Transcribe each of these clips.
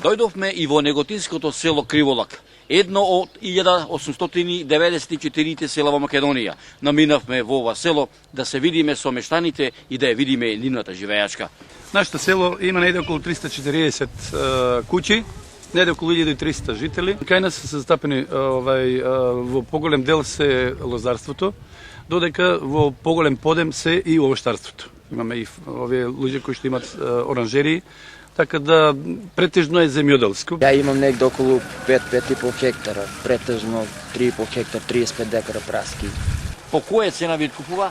Дојдовме и во неготинското село Криволак, едно од 1894 села во Македонија. Наминавме во ова село да се видиме со мештаните и да ја видиме нивната живеачка. Нашето село има најде околу 340 куќи, најде околу 1300 жители. Кај нас се застапени во поголем дел се лозарството, додека во поголем подем се и овоштарството. Имаме и овие луѓе кои што имат оранжерии, така да претежно е земјоделско. Ја имам негде околу 5-5,5 хектара, претежно 3,5 хектар, 35 декара праски. По која цена ви купува?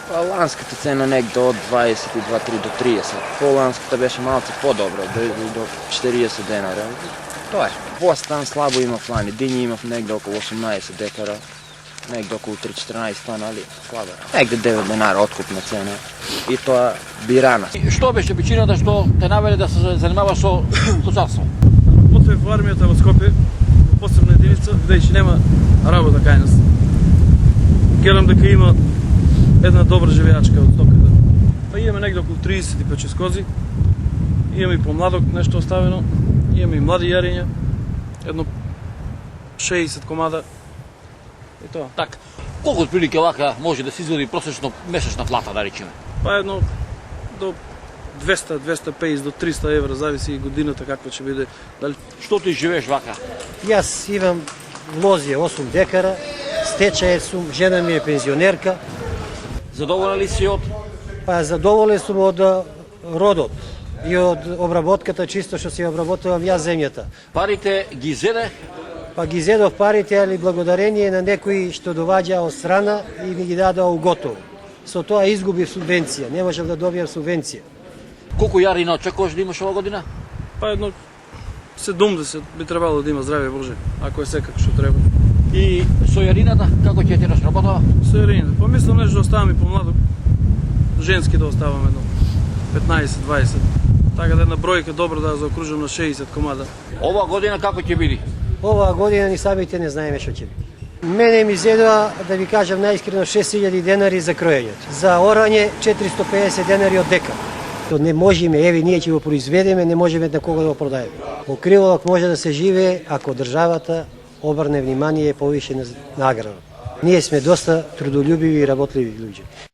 Ланската цена негде од 22-3 до 30. Поланската беше малце подобра, до 40 денари. Тоа е. Постан слабо има флани, дињи имав негде околу 18 декара, негде околу 3-14 тона, али слабо. Негде 9 денара откупна цена и тоа бирана. Што беше причината што те наведе да се занимаваш со лозарство? Потоа во армијата во Скопје, во посебна единица, бидејќи нема работа кај нас. Гледам дека има една добра живеачка од стоката. Па имаме негде околу 35 кози, имаме и помладок нешто оставено, имаме и млади јариња, едно 60 комада и тоа. Така, колку отприлike вака може да се извади просечно месечна плата, да речеме? Па едно до 200, 250 до 300 евра, зависи и годината каква ќе биде. Дали што ти живееш вака? Јас имам лозија 8 декара, стечај сум, жена ми е пензионерка. Задоволен ли си од? Па задоволен сум од родот и од обработката, чисто што си обработувам јас земјата. Парите ги зеде? Па ги зедов парите, али благодарение на некои што доваѓа од страна и ми ги дадоа уготово. Со тоа изгубив субвенција, не можев да добијам субвенција. Колку јарина очекуваш да имаш ова година? Па едно 70 би требало да има, здравје Боже, ако е секако што треба. И со јарината, како ќе ти разработава? Со јарината, па мислам нешто да оставам и помладок, женски да оставам едно 15-20, така да една бројка добра да заокружам на 60 комада. Ова година како ќе биде? Оваа година ни самите не знаеме што ќе биде. Мене ми зедоа, да ви кажам најискрено, 6000 денари за кроењето. За орање 450 денари од дека. То не можеме, еве ние ќе го произведеме, не можеме на кого да го продаеме. Во Криволак може да се живее ако државата обрне внимание повише на аграрот. Ние сме доста трудолюбиви и работливи луѓе.